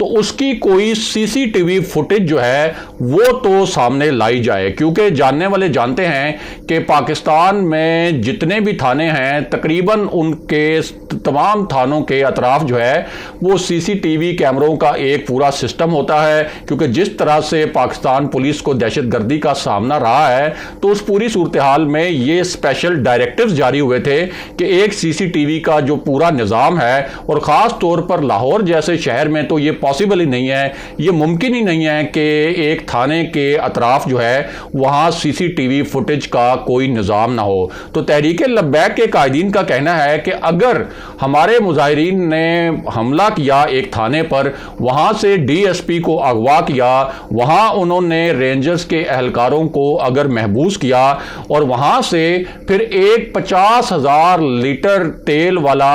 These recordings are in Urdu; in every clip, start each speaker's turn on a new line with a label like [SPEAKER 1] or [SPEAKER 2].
[SPEAKER 1] تو اس کی کوئی CCTV فوٹیج جو ہے وہ تو سامنے لائی جائے، کیونکہ جاننے والے جانتے ہیں کہ پاکستان میں جتنے بھی تھانے ہیں تقریباً ان کے تمام تھانوں کے اطراف جو ہے وہ CCTV کیمروں کا ایک پورا سسٹم ہوتا ہے، کیونکہ جس طرح سے پاکستان پولیس کو دہشت گردی کا سامنا رہا ہے تو اس پوری صورتحال میں یہ اسپیشل ڈائریکٹیوز جاری ہوئے تھے کہ ایک CCTV کا جو پورا نظام ہے، اور خاص طور پر لاہور جیسے شہر میں تو یہ پاسبل ہی نہیں ہے، یہ ممکن ہی نہیں ہے کہ ایک تھانے کے اطراف جو ہے وہاں CCTV فوٹیج کا کوئی نظام نہ ہو۔ تو تحریک لبیک کے قائدین کا کہنا ہے کہ اگر ہمارے مظاہرین نے حملہ کیا ایک تھانے پر، وہاں سے DSP کو اغوا کیا، وہاں انہوں نے رینجرز کے اہلکاروں کو اگر محبوس کیا، اور وہاں سے پھر ایک 50,000 لیٹر تیل والا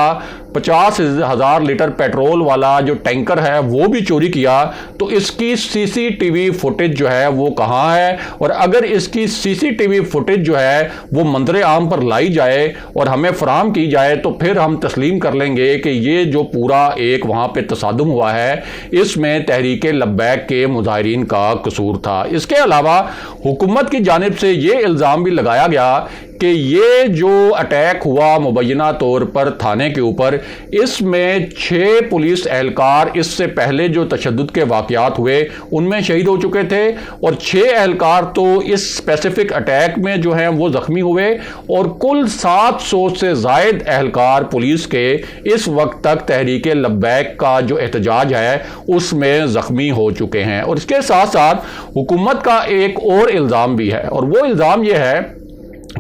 [SPEAKER 1] 50,000 لیٹر پیٹرول والا جو ٹینکر ہے وہ بھی چوری کیا، تو اس کی CCTV فوٹیج جو ہے وہ کہاں ہے؟ اور اگر اس کی CCTV فوٹیج جو ہے وہ منظر عام پر لائی جائے اور ہمیں فراہم کی جائے تو پھر ہم تسلیم کر لیں گے کہ یہ جو پورا ایک وہاں پہ تصادم ہوا ہے اس میں تحریک لبیک کے مظاہرین کا قصور تھا۔ اس کے علاوہ حکومت کی جانب سے یہ الزام بھی لگایا گیا کہ یہ جو اٹیک ہوا مبینہ طور پر تھانے کے اوپر، اس میں 6 پولیس اہلکار اس سے پہلے جو تشدد کے واقعات ہوئے ان میں شہید ہو چکے تھے، اور 6 اہلکار تو اس اسپیسیفک اٹیک میں جو ہیں وہ زخمی ہوئے، اور کل 700 سے زائد اہلکار پولیس کے اس وقت تک تحریک لبیک کا جو احتجاج ہے اس میں زخمی ہو چکے ہیں۔ اور اس کے ساتھ ساتھ حکومت کا ایک اور الزام بھی ہے، اور وہ الزام یہ ہے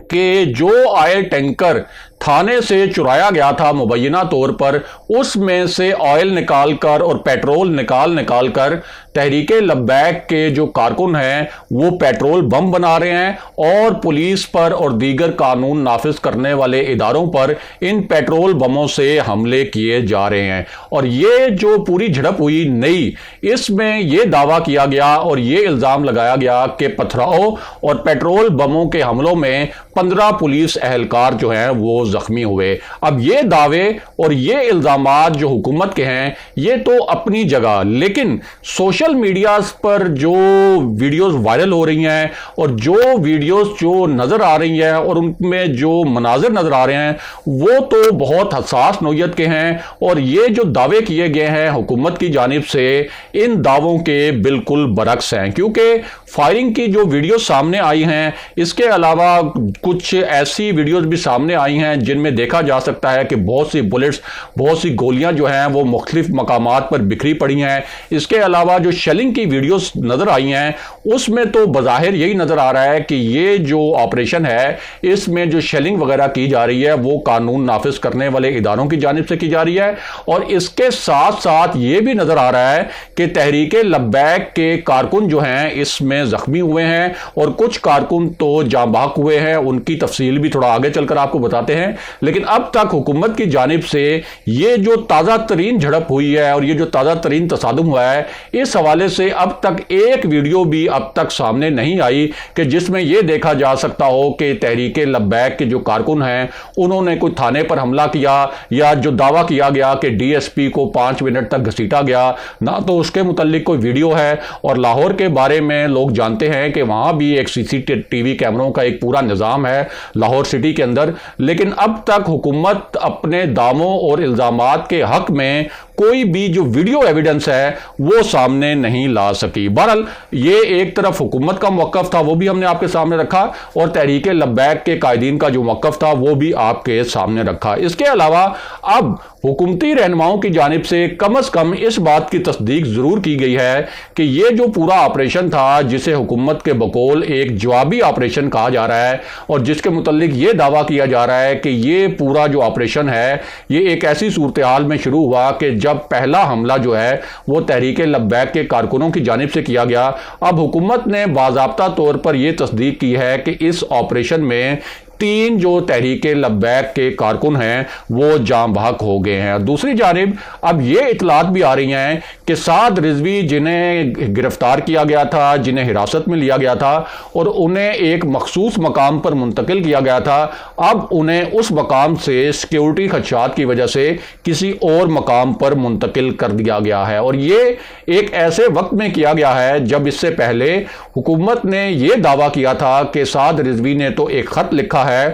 [SPEAKER 1] کہ جو آئل ٹینکر تھانے سے چرایا گیا تھا مبینہ طور پر، اس میں سے آئل نکال کر اور پیٹرول نکال کر تحریک لبیک کے جو کارکن ہیں وہ پیٹرول بم بنا رہے ہیں، اور پولیس پر اور دیگر قانون نافذ کرنے والے اداروں پر ان پیٹرول بموں سے حملے کیے جا رہے ہیں۔ اور یہ جو پوری جھڑپ ہوئی نئی، اس میں یہ دعویٰ کیا گیا اور یہ الزام لگایا گیا کہ پتھراؤ اور پیٹرول بموں کے حملوں میں 15 پولیس اہلکار جو ہیں وہ زخمی ہوئے۔ اب یہ دعوے اور یہ الزامات جو حکومت کے ہیں یہ تو اپنی جگہ، لیکن سوشل میڈیاز پر جو ویڈیوز وائرل ہو رہی ہیں اور جو ویڈیوز جو نظر آ رہی ہیں اور ان میں جو مناظر نظر آ رہے ہیں وہ تو بہت حساس نوعیت کے ہیں، اور یہ جو دعوے کیے گئے ہیں حکومت کی جانب سے ان دعووں کے بالکل برعکس ہیں، کیونکہ فائرنگ کی جو ویڈیوز سامنے آئی ہیں، اس کے علاوہ کچھ ایسی ویڈیوز بھی سامنے آئی ہیں جن میں دیکھا جا سکتا ہے کہ بہت سی بلٹس، بہت سی گولیاں جو ہیں وہ مختلف مقامات پر بکھری پڑی ہیں۔ اس کے علاوہ جو شیلنگ کی ویڈیوز نظر آئی ہیں اس میں تو بظاہر یہی نظر آ رہا ہے کہ یہ جو آپریشن ہے اس میں جو شیلنگ وغیرہ کی جا رہی ہے وہ قانون نافذ کرنے والے اداروں کی جانب سے کی جا رہی ہے، اور اس کے ساتھ ساتھ یہ بھی نظر آ رہا ہے کہ تحریک لبیک کے کارکن جو ہیں اس میں زخمی ہوئے ہیں، اور کچھ کارکن تو جاں بحق ہوئے ہیں۔ ان کی تفصیل بھی تھوڑا آگے چل کر آپ کو بتاتے ہیں، لیکن اب تک حکومت کی جانب سے یہ جو تازہ ترین جھڑپ ہوئی ہے اور یہ جو تازہ ترین تصادم ہوا ہے، اس حوالے سے اب تک ایک ویڈیو بھی اب تک سامنے نہیں آئی کہ جس میں یہ دیکھا جا سکتا ہو کہ تحریک لبیک کے جو کارکن ہیں انہوں نے کوئی تھانے پر حملہ کیا، یا جو دعویٰ کیا گیا کہ DSP کو 5 منٹ تک گھسیٹا گیا، نہ تو اس کے متعلق کوئی ویڈیو ہے۔ اور لاہور کے بارے میں لوگ جانتے ہیں کہ وہاں بھی ایک CCTV کیمروں کا ایک پورا نظام ہے لاہور سٹی کے اندر، لیکن اب تک حکومت اپنے دعووں اور الزامات کے حق میں کوئی بھی جو ویڈیو ایویڈنس ہے وہ سامنے نہیں لا سکی۔ بہرحال یہ ایک طرف حکومت کا موقف تھا وہ بھی ہم نے آپ کے سامنے رکھا، اور تحریک لبیک کے قائدین کا جو موقف تھا وہ بھی آپ کے سامنے رکھا۔ اس کے علاوہ اب حکومتی رہنماؤں کی جانب سے کم از کم اس بات کی تصدیق ضرور کی گئی ہے کہ یہ جو پورا آپریشن تھا جسے حکومت کے بقول ایک جوابی آپریشن کہا جا رہا ہے، اور جس کے متعلق یہ دعویٰ کیا جا رہا ہے کہ یہ پورا جو آپریشن ہے یہ ایک ایسی صورتحال میں شروع ہوا کہ جب پہلا حملہ جو ہے وہ تحریک لبیک کے کارکنوں کی جانب سے کیا گیا، اب حکومت نے باضابطہ طور پر یہ تصدیق کی ہے کہ اس آپریشن میں 3 جو تحریک لبیک کے کارکن ہیں وہ جاں بحق ہو گئے ہیں۔ دوسری جانب اب یہ اطلاعات بھی آ رہی ہیں کہ سعد رضوی جنہیں گرفتار کیا گیا تھا، جنہیں حراست میں لیا گیا تھا اور انہیں ایک مخصوص مقام پر منتقل کیا گیا تھا، اب انہیں اس مقام سے سیکیورٹی خدشات کی وجہ سے کسی اور مقام پر منتقل کر دیا گیا ہے، اور یہ ایک ایسے وقت میں کیا گیا ہے جب اس سے پہلے حکومت نے یہ دعویٰ کیا تھا کہ سعد رضوی نے تو ایک خط لکھا ہے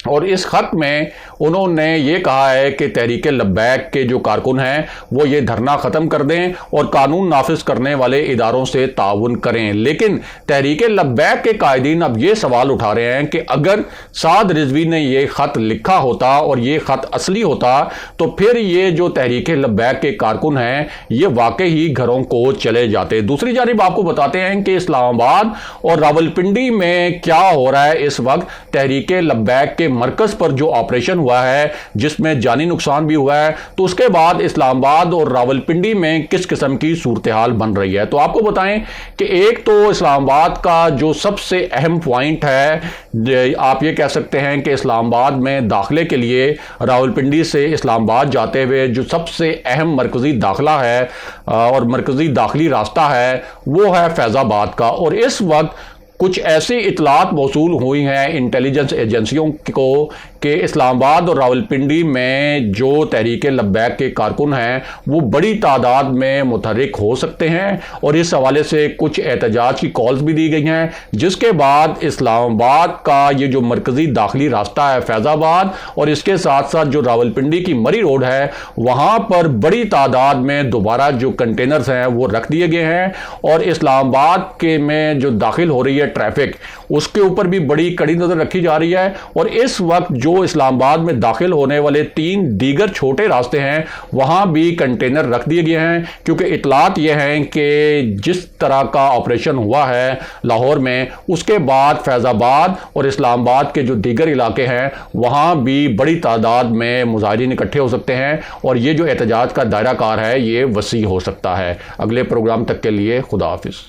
[SPEAKER 1] اور اس خط میں انہوں نے یہ کہا ہے کہ تحریک لبیک کے جو کارکن ہیں وہ یہ دھرنا ختم کر دیں اور قانون نافذ کرنے والے اداروں سے تعاون کریں۔ لیکن تحریک لبیک کے قائدین اب یہ سوال اٹھا رہے ہیں کہ اگر سعد رضوی نے یہ خط لکھا ہوتا اور یہ خط اصلی ہوتا تو پھر یہ جو تحریک لبیک کے کارکن ہیں یہ واقعی گھروں کو چلے جاتے۔ دوسری جانب آپ کو بتاتے ہیں کہ اسلام آباد اور راولپنڈی میں کیا ہو رہا ہے اس وقت۔ تحریک لبیک کے مرکز پر جو آپریشن ہوا ہے جس میں جانی نقصان بھی ہوا ہے، تو اس کے بعد اسلام آباد اور راولپنڈی میں کس قسم کی صورتحال بن رہی ہے۔ تو آپ کو بتائیں کہ ایک تو اسلام آباد کا جو سب سے اہم پوائنٹ ہے، آپ یہ کہہ سکتے ہیں کہ اسلام آباد میں داخلے کے لیے راولپنڈی سے اسلام آباد جاتے ہوئے جو سب سے اہم مرکزی داخلہ ہے اور مرکزی داخلی راستہ ہے وہ ہے فیض آباد کا، اور اس وقت کچھ ایسی اطلاعات موصول ہوئی ہیں انٹیلیجنس ایجنسیوں کو کہ اسلام آباد اور راولپنڈی میں جو تحریک لبیک کے کارکن ہیں وہ بڑی تعداد میں متحرک ہو سکتے ہیں، اور اس حوالے سے کچھ احتجاج کی کالز بھی دی گئی ہیں، جس کے بعد اسلام آباد کا یہ جو مرکزی داخلی راستہ ہے فیض آباد اور اس کے ساتھ ساتھ جو راولپنڈی کی مری روڈ ہے وہاں پر بڑی تعداد میں دوبارہ جو کنٹینرز ہیں وہ رکھ دیے گئے ہیں، اور اسلام آباد کے میں جو داخل ہو رہی ہے ٹریفک اس کے اوپر بھی بڑی کڑی نظر رکھی جا رہی ہے، اور اس وقت جو اسلام آباد میں داخل ہونے والے 3 دیگر چھوٹے راستے ہیں وہاں بھی کنٹینر رکھ دیے گئے ہیں، کیونکہ اطلاعات یہ ہیں کہ جس طرح کا آپریشن ہوا ہے لاہور میں اس کے بعد فیض آباد اور اسلام آباد کے جو دیگر علاقے ہیں وہاں بھی بڑی تعداد میں مظاہرین اکٹھے ہو سکتے ہیں، اور یہ جو احتجاج کا دائرہ کار ہے یہ وسیع ہو سکتا ہے۔ اگلے پروگرام تک کے لیے خدا حافظ۔